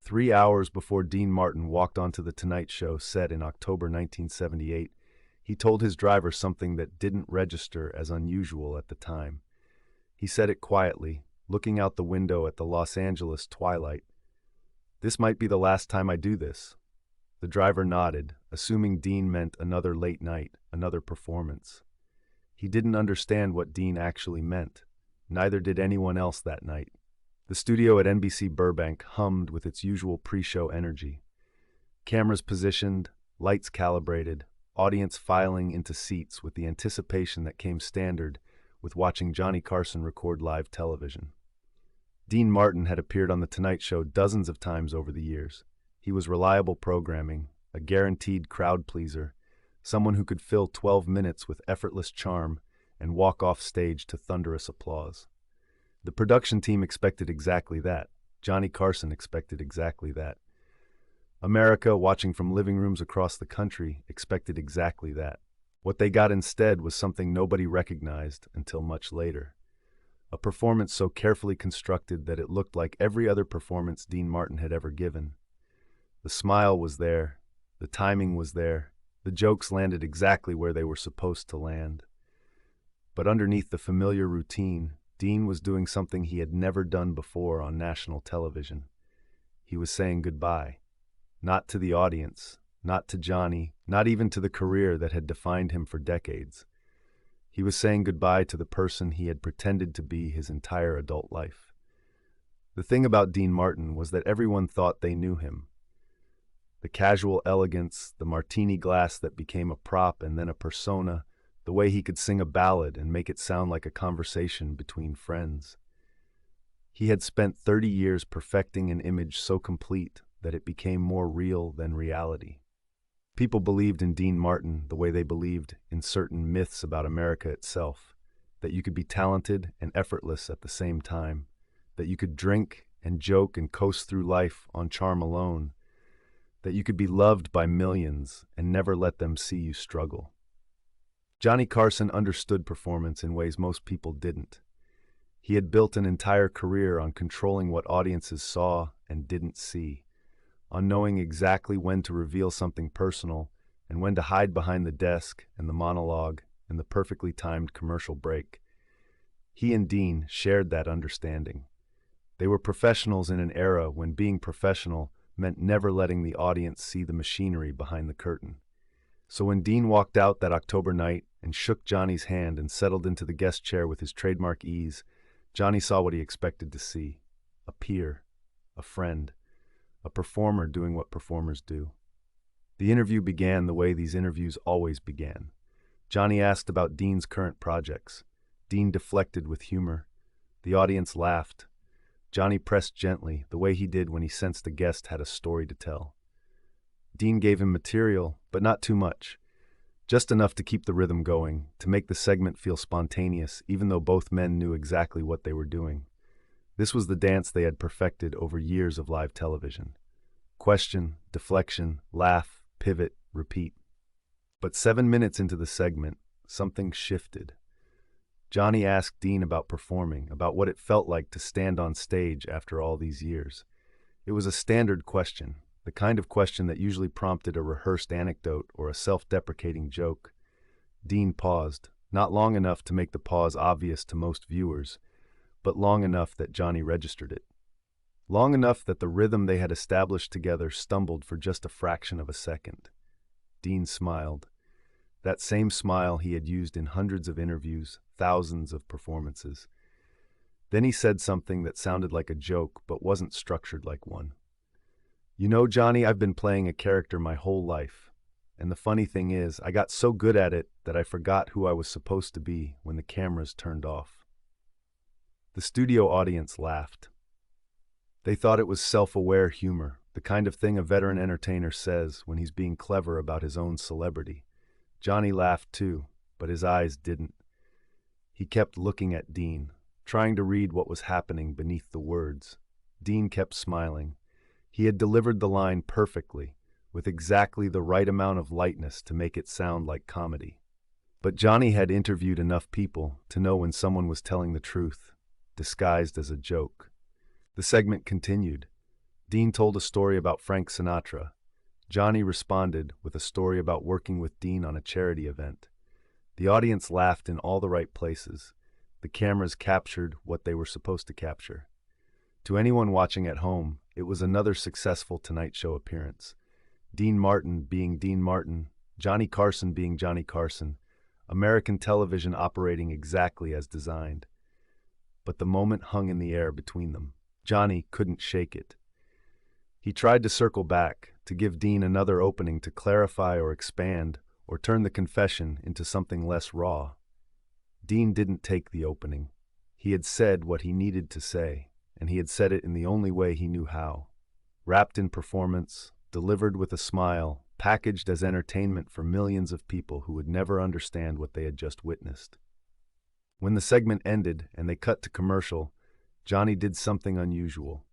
3 hours before Dean Martin walked onto The Tonight Show set in October 1978, he told his driver something that didn't register as unusual at the time. He said it quietly, looking out the window at the Los Angeles twilight. "This might be the last time I do this." The driver nodded, assuming Dean meant another late night, another performance. He didn't understand what Dean actually meant. Neither did anyone else that night. The studio at NBC Burbank hummed with its usual pre-show energy. Cameras positioned, lights calibrated, audience filing into seats with the anticipation that came standard with watching Johnny Carson record live television. Dean Martin had appeared on The Tonight Show dozens of times over the years. He was reliable programming, a guaranteed crowd pleaser, someone who could fill 12 minutes with effortless charm and walk off stage to thunderous applause. The production team expected exactly that. Johnny Carson expected exactly that. America, watching from living rooms across the country, expected exactly that. What they got instead was something nobody recognized until much later. A performance so carefully constructed that it looked like every other performance Dean Martin had ever given. The smile was there, the timing was there, the jokes landed exactly where they were supposed to land. But underneath the familiar routine, Dean was doing something he had never done before on national television. He was saying goodbye. Not to the audience, not to Johnny, not even to the career that had defined him for decades. He was saying goodbye to the person he had pretended to be his entire adult life. The thing about Dean Martin was that everyone thought they knew him. The casual elegance, the martini glass that became a prop and then a persona, the way he could sing a ballad and make it sound like a conversation between friends. He had spent 30 years perfecting an image so complete that it became more real than reality. People believed in Dean Martin the way they believed in certain myths about America itself, that you could be talented and effortless at the same time, that you could drink and joke and coast through life on charm alone, that you could be loved by millions and never let them see you struggle. Johnny Carson understood performance in ways most people didn't. He had built an entire career on controlling what audiences saw and didn't see, on knowing exactly when to reveal something personal and when to hide behind the desk and the monologue and the perfectly timed commercial break. He and Dean shared that understanding. They were professionals in an era when being professional meant never letting the audience see the machinery behind the curtain. So when Dean walked out that October night and shook Johnny's hand and settled into the guest chair with his trademark ease, Johnny saw what he expected to see: a peer, a friend, a performer doing what performers do. The interview began the way these interviews always began. Johnny asked about Dean's current projects. Dean deflected with humor. The audience laughed. Johnny pressed gently, the way he did when he sensed a guest had a story to tell. Dean gave him material, but not too much. Just enough to keep the rhythm going, to make the segment feel spontaneous, even though both men knew exactly what they were doing. This was the dance they had perfected over years of live television. Question, deflection, laugh, pivot, repeat. But 7 minutes into the segment, something shifted. Johnny asked Dean about performing, about what it felt like to stand on stage after all these years. It was a standard question, the kind of question that usually prompted a rehearsed anecdote or a self-deprecating joke. Dean paused, not long enough to make the pause obvious to most viewers, but long enough that Johnny registered it. Long enough that the rhythm they had established together stumbled for just a fraction of a second. Dean smiled. That same smile he had used in hundreds of interviews, thousands of performances. Then he said something that sounded like a joke but wasn't structured like one. "You know, Johnny, I've been playing a character my whole life. And the funny thing is, I got so good at it that I forgot who I was supposed to be when the cameras turned off." The studio audience laughed. They thought it was self-aware humor, the kind of thing a veteran entertainer says when he's being clever about his own celebrity. Johnny laughed too, but his eyes didn't. He kept looking at Dean, trying to read what was happening beneath the words. Dean kept smiling. He had delivered the line perfectly, with exactly the right amount of lightness to make it sound like comedy. But Johnny had interviewed enough people to know when someone was telling the truth, disguised as a joke. The segment continued. Dean told a story about Frank Sinatra. Johnny responded with a story about working with Dean on a charity event. The audience laughed in all the right places. The cameras captured what they were supposed to capture. To anyone watching at home, it was another successful Tonight Show appearance. Dean Martin being Dean Martin, Johnny Carson being Johnny Carson, American television operating exactly as designed. But the moment hung in the air between them. Johnny couldn't shake it. He tried to circle back, to give Dean another opening to clarify or expand, or turn the confession into something less raw. Dean didn't take the opening. He had said what he needed to say, and he had said it in the only way he knew how. Wrapped in performance, delivered with a smile, packaged as entertainment for millions of people who would never understand what they had just witnessed. When the segment ended and they cut to commercial, Johnny did something unusual.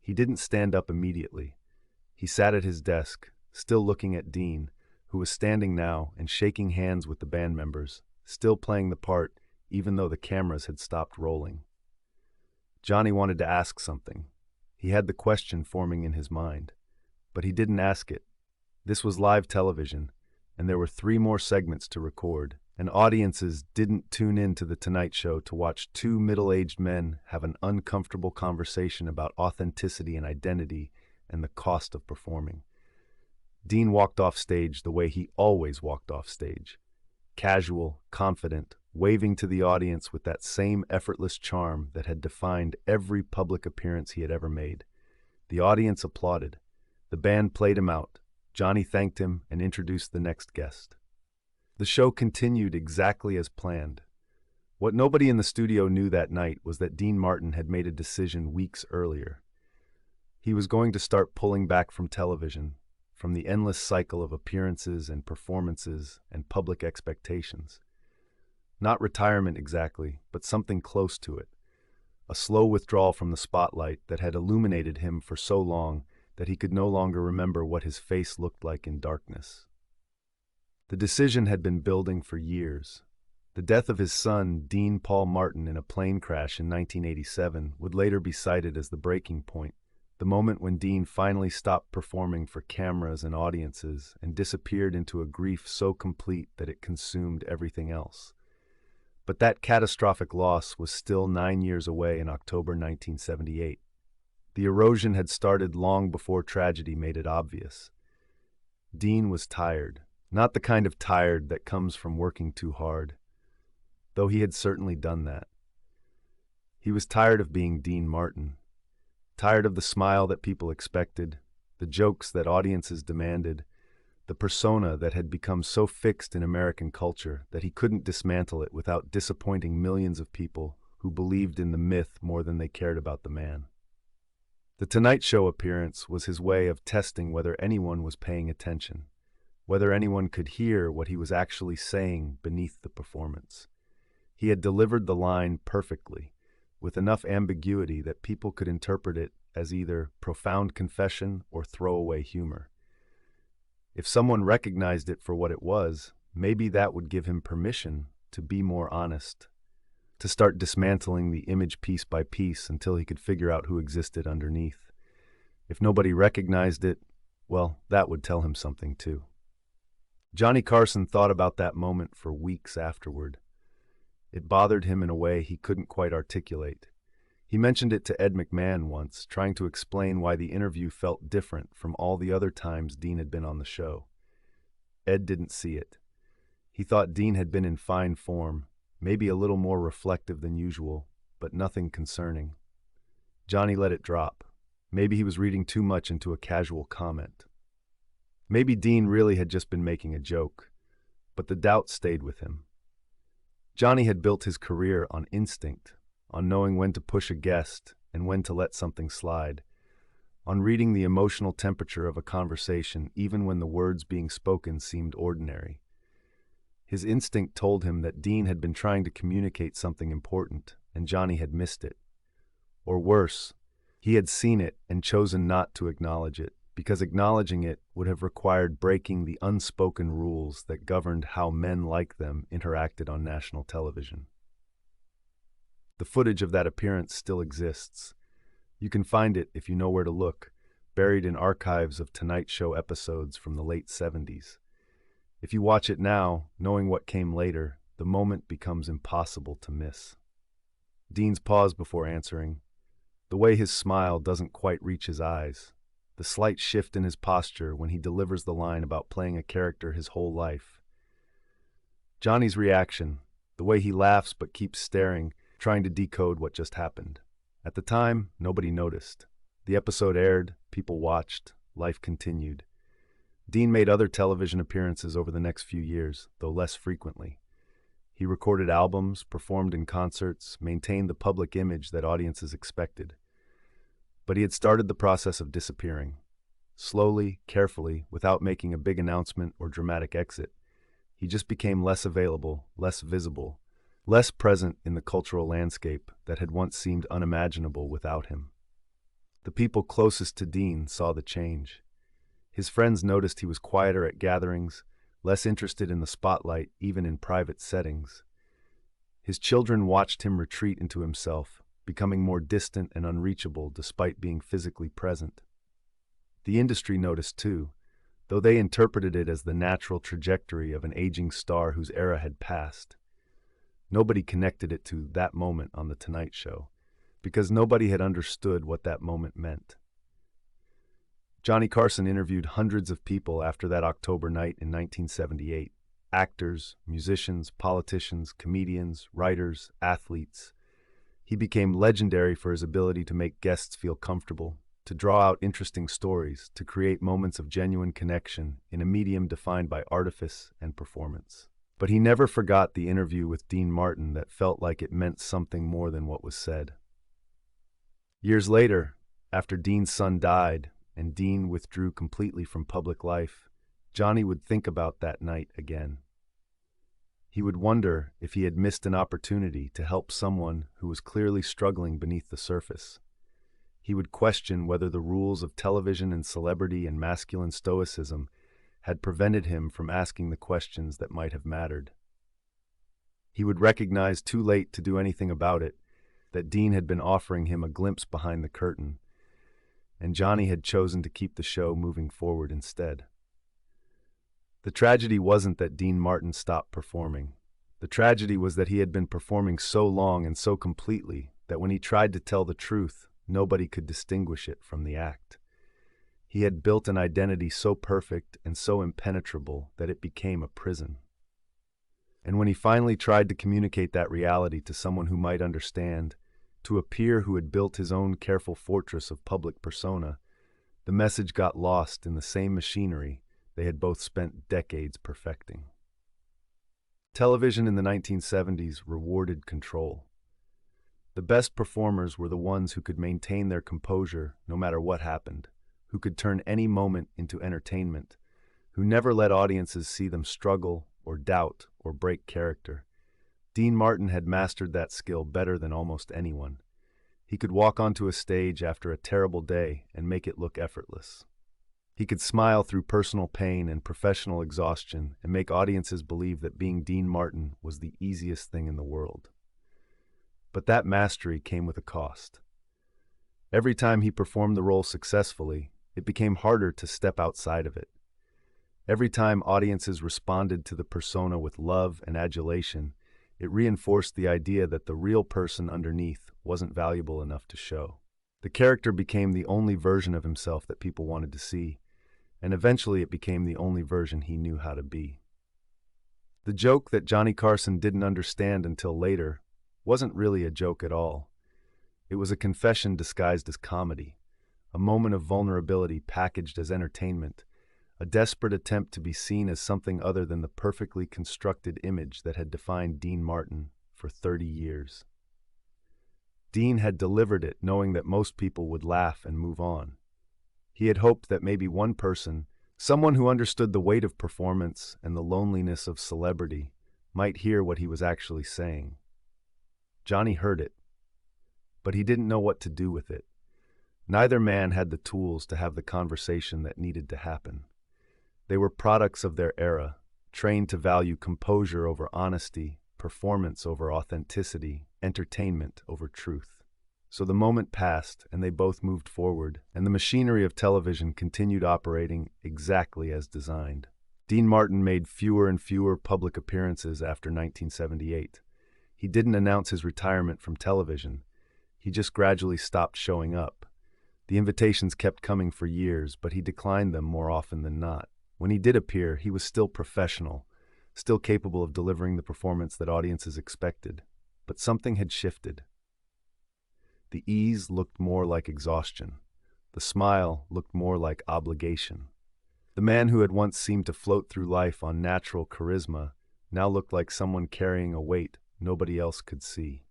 He didn't stand up immediately. He sat at his desk, still looking at Dean, who was standing now and shaking hands with the band members, still playing the part even though the cameras had stopped rolling. Johnny wanted to ask something. He had the question forming in his mind, but he didn't ask it. This was live television, and there were 3 more segments to record, and audiences didn't tune in to The Tonight Show to watch 2 middle-aged men have an uncomfortable conversation about authenticity and identity and the cost of performing. Dean walked off stage the way he always walked off stage. Casual, confident, waving to the audience with that same effortless charm that had defined every public appearance he had ever made. The audience applauded. The band played him out. Johnny thanked him and introduced the next guest. The show continued exactly as planned. What nobody in the studio knew that night was that Dean Martin had made a decision weeks earlier. He was going to start pulling back from television, from the endless cycle of appearances and performances and public expectations. Not retirement exactly, but something close to it. A slow withdrawal from the spotlight that had illuminated him for so long that he could no longer remember what his face looked like in darkness. The decision had been building for years. The death of his son, Dean Paul Martin, in a plane crash in 1987 would later be cited as the breaking point, the moment when Dean finally stopped performing for cameras and audiences and disappeared into a grief so complete that it consumed everything else. But that catastrophic loss was still 9 years away in October 1978. The erosion had started long before tragedy made it obvious. Dean was tired, not the kind of tired that comes from working too hard, though he had certainly done that. He was tired of being Dean Martin, tired of the smile that people expected, the jokes that audiences demanded, the persona that had become so fixed in American culture that he couldn't dismantle it without disappointing millions of people who believed in the myth more than they cared about the man. The Tonight Show appearance was his way of testing whether anyone was paying attention, whether anyone could hear what he was actually saying beneath the performance. He had delivered the line perfectly, with enough ambiguity that people could interpret it as either profound confession or throwaway humor. If someone recognized it for what it was, maybe that would give him permission to be more honest, to start dismantling the image piece by piece until he could figure out who existed underneath. If nobody recognized it, well, that would tell him something too. Johnny Carson thought about that moment for weeks afterward. It bothered him in a way he couldn't quite articulate. He mentioned it to Ed McMahon once, trying to explain why the interview felt different from all the other times Dean had been on the show. Ed didn't see it. He thought Dean had been in fine form, maybe a little more reflective than usual, but nothing concerning. Johnny let it drop. Maybe he was reading too much into a casual comment. Maybe Dean really had just been making a joke, but the doubt stayed with him. Johnny had built his career on instinct, on knowing when to push a guest and when to let something slide, on reading the emotional temperature of a conversation even when the words being spoken seemed ordinary. His instinct told him that Dean had been trying to communicate something important, and Johnny had missed it. Or worse, he had seen it and chosen not to acknowledge it, because acknowledging it would have required breaking the unspoken rules that governed how men like them interacted on national television. The footage of that appearance still exists. You can find it if you know where to look, buried in archives of Tonight Show episodes from the late 70s. If you watch it now, knowing what came later, the moment becomes impossible to miss. Dean's pause before answering, the way his smile doesn't quite reach his eyes, the slight shift in his posture when he delivers the line about playing a character his whole life. Johnny's reaction, the way he laughs but keeps staring, trying to decode what just happened. At the time, nobody noticed. The episode aired, people watched, life continued. Dean made other television appearances over the next few years, though less frequently. He recorded albums, performed in concerts, maintained the public image that audiences expected. But he had started the process of disappearing. Slowly, carefully, without making a big announcement or dramatic exit. He just became less available, less visible, less present in the cultural landscape that had once seemed unimaginable without him. The people closest to Dean saw the change. His friends noticed he was quieter at gatherings, less interested in the spotlight even in private settings. His children watched him retreat into himself, becoming more distant and unreachable despite being physically present. The industry noticed too, though they interpreted it as the natural trajectory of an aging star whose era had passed. Nobody connected it to that moment on The Tonight Show, because nobody had understood what that moment meant. Johnny Carson interviewed hundreds of people after that October night in 1978. Actors, musicians, politicians, comedians, writers, athletes. He became legendary for his ability to make guests feel comfortable, to draw out interesting stories, to create moments of genuine connection in a medium defined by artifice and performance. But he never forgot the interview with Dean Martin that felt like it meant something more than what was said. Years later, after Dean's son died and Dean withdrew completely from public life, Johnny would think about that night again. He would wonder if he had missed an opportunity to help someone who was clearly struggling beneath the surface. He would question whether the rules of television and celebrity and masculine stoicism had prevented him from asking the questions that might have mattered. He would recognize too late to do anything about it that Dean had been offering him a glimpse behind the curtain, and Johnny had chosen to keep the show moving forward instead. The tragedy wasn't that Dean Martin stopped performing. The tragedy was that he had been performing so long and so completely that when he tried to tell the truth, nobody could distinguish it from the act. He had built an identity so perfect and so impenetrable that it became a prison. And when he finally tried to communicate that reality to someone who might understand, to a peer who had built his own careful fortress of public persona, the message got lost in the same machinery they had both spent decades perfecting. Television in the 1970s rewarded control. The best performers were the ones who could maintain their composure no matter what happened, who could turn any moment into entertainment, who never let audiences see them struggle or doubt or break character. Dean Martin had mastered that skill better than almost anyone. He could walk onto a stage after a terrible day and make it look effortless. He could smile through personal pain and professional exhaustion and make audiences believe that being Dean Martin was the easiest thing in the world. But that mastery came with a cost. Every time he performed the role successfully, it became harder to step outside of it. Every time audiences responded to the persona with love and adulation, it reinforced the idea that the real person underneath wasn't valuable enough to show. The character became the only version of himself that people wanted to see, and eventually it became the only version he knew how to be. The joke that Johnny Carson didn't understand until later wasn't really a joke at all. It was a confession disguised as comedy, a moment of vulnerability packaged as entertainment, a desperate attempt to be seen as something other than the perfectly constructed image that had defined Dean Martin for 30 years. Dean had delivered it knowing that most people would laugh and move on. He had hoped that maybe one person, someone who understood the weight of performance and the loneliness of celebrity, might hear what he was actually saying. Johnny heard it, but he didn't know what to do with it. Neither man had the tools to have the conversation that needed to happen. They were products of their era, trained to value composure over honesty, performance over authenticity, entertainment over truth. So the moment passed, and they both moved forward, and the machinery of television continued operating exactly as designed. Dean Martin made fewer and fewer public appearances after 1978. He didn't announce his retirement from television. He just gradually stopped showing up. The invitations kept coming for years, but he declined them more often than not. When he did appear, he was still professional, still capable of delivering the performance that audiences expected. But something had shifted. The ease looked more like exhaustion. The smile looked more like obligation. The man who had once seemed to float through life on natural charisma now looked like someone carrying a weight nobody else could see.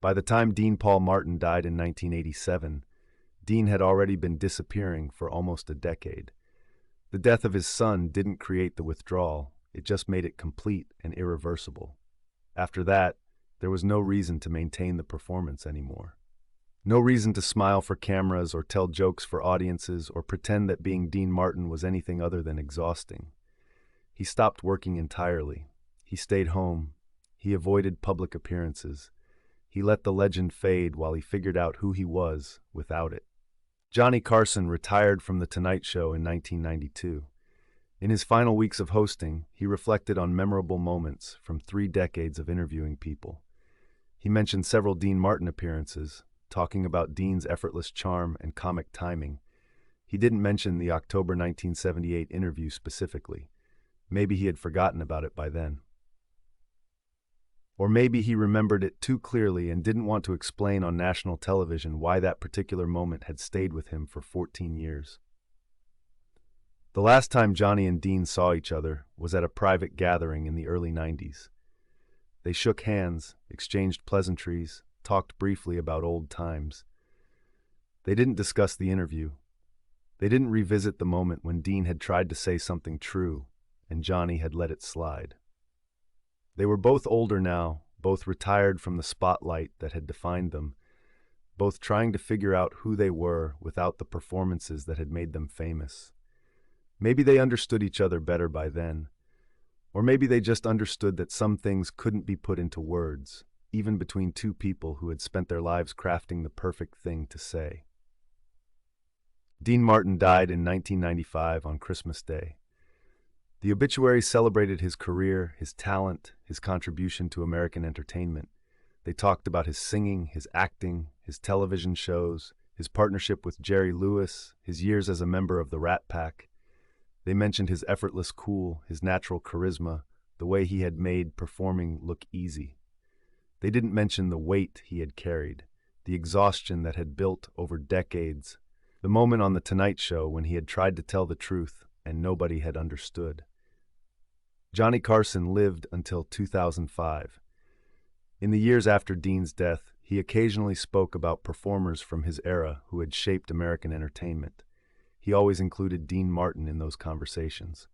By the time Dean Paul Martin died in 1987, Dean had already been disappearing for almost a decade. The death of his son didn't create the withdrawal, it just made it complete and irreversible. After that, there was no reason to maintain the performance anymore. No reason to smile for cameras or tell jokes for audiences or pretend that being Dean Martin was anything other than exhausting. He stopped working entirely. He stayed home. He avoided public appearances. He let the legend fade while he figured out who he was without it. Johnny Carson retired from The Tonight Show in 1992. In his final weeks of hosting, he reflected on memorable moments from 3 decades of interviewing people. He mentioned several Dean Martin appearances, talking about Dean's effortless charm and comic timing. He didn't mention the October 1978 interview specifically. Maybe he had forgotten about it by then. Or maybe he remembered it too clearly and didn't want to explain on national television why that particular moment had stayed with him for 14 years. The last time Johnny and Dean saw each other was at a private gathering in the early 90s. They shook hands, exchanged pleasantries, talked briefly about old times. They didn't discuss the interview. They didn't revisit the moment when Dean had tried to say something true and Johnny had let it slide. They were both older now, both retired from the spotlight that had defined them, both trying to figure out who they were without the performances that had made them famous. Maybe they understood each other better by then, or maybe they just understood that some things couldn't be put into words, even between two people who had spent their lives crafting the perfect thing to say. Dean Martin died in 1995 on Christmas Day. The obituary celebrated his career, his talent, his contribution to American entertainment. They talked about his singing, his acting, his television shows, his partnership with Jerry Lewis, his years as a member of the Rat Pack. They mentioned his effortless cool, his natural charisma, the way he had made performing look easy. They didn't mention the weight he had carried, the exhaustion that had built over decades, the moment on The Tonight Show when he had tried to tell the truth and nobody had understood. Johnny Carson lived until 2005. In the years after Dean's death, he occasionally spoke about performers from his era who had shaped American entertainment. He always included Dean Martin in those conversations.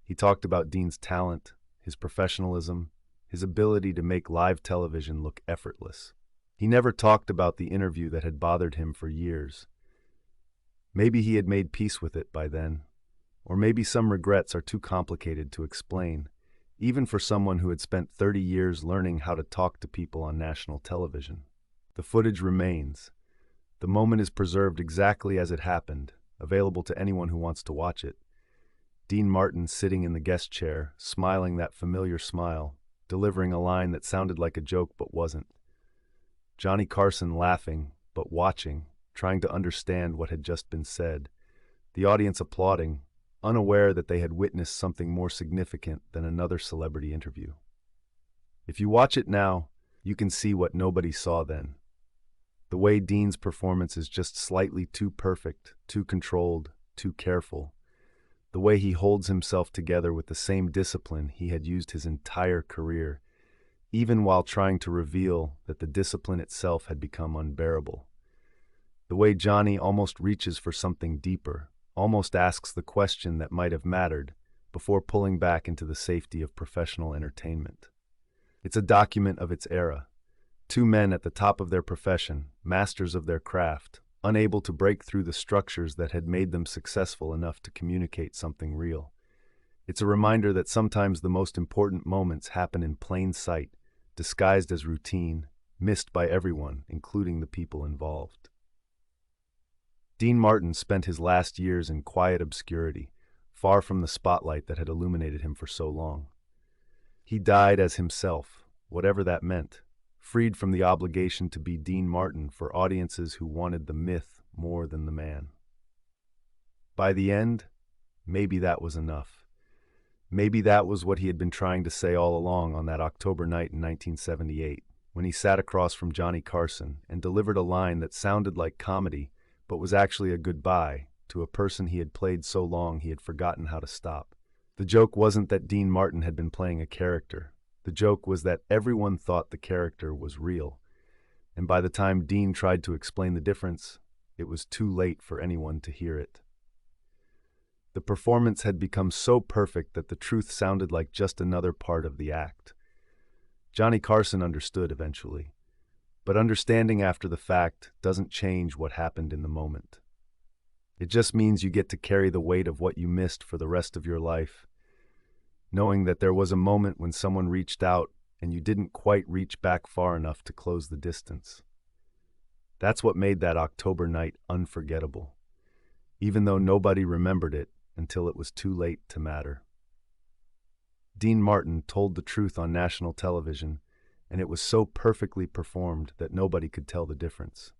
He talked about Dean's talent, his professionalism, his ability to make live television look effortless. He never talked about the interview that had bothered him for years. Maybe he had made peace with it by then, or maybe some regrets are too complicated to explain, even for someone who had spent 30 years learning how to talk to people on national television. The footage remains. The moment is preserved exactly as it happened, available to anyone who wants to watch it. Dean Martin sitting in the guest chair, smiling that familiar smile, delivering a line that sounded like a joke but wasn't. Johnny Carson laughing, but watching, trying to understand what had just been said. The audience applauding, unaware that they had witnessed something more significant than another celebrity interview. If you watch it now, you can see what nobody saw then. The way Dean's performance is just slightly too perfect, too controlled, too careful. The way he holds himself together with the same discipline he had used his entire career, even while trying to reveal that the discipline itself had become unbearable. The way Johnny almost reaches for something deeper, almost asks the question that might have mattered, before pulling back into the safety of professional entertainment. It's a document of its era. Two men at the top of their profession, masters of their craft, unable to break through the structures that had made them successful enough to communicate something real. It's a reminder that sometimes the most important moments happen in plain sight, disguised as routine, missed by everyone, including the people involved. Dean Martin spent his last years in quiet obscurity, far from the spotlight that had illuminated him for so long. He died as himself, whatever that meant, freed from the obligation to be Dean Martin for audiences who wanted the myth more than the man. By the end, maybe that was enough. Maybe that was what he had been trying to say all along on that October night in 1978, when he sat across from Johnny Carson and delivered a line that sounded like comedy, but was actually a goodbye to a person he had played so long he had forgotten how to stop. The joke wasn't that Dean Martin had been playing a character. The joke was that everyone thought the character was real. And by the time Dean tried to explain the difference, it was too late for anyone to hear it. The performance had become so perfect that the truth sounded like just another part of the act. Johnny Carson understood eventually, but understanding after the fact doesn't change what happened in the moment. It just means you get to carry the weight of what you missed for the rest of your life, knowing that there was a moment when someone reached out and you didn't quite reach back far enough to close the distance. That's what made that October night unforgettable, even though nobody remembered it until it was too late to matter. Dean Martin told the truth on national television, and it was so perfectly performed that nobody could tell the difference.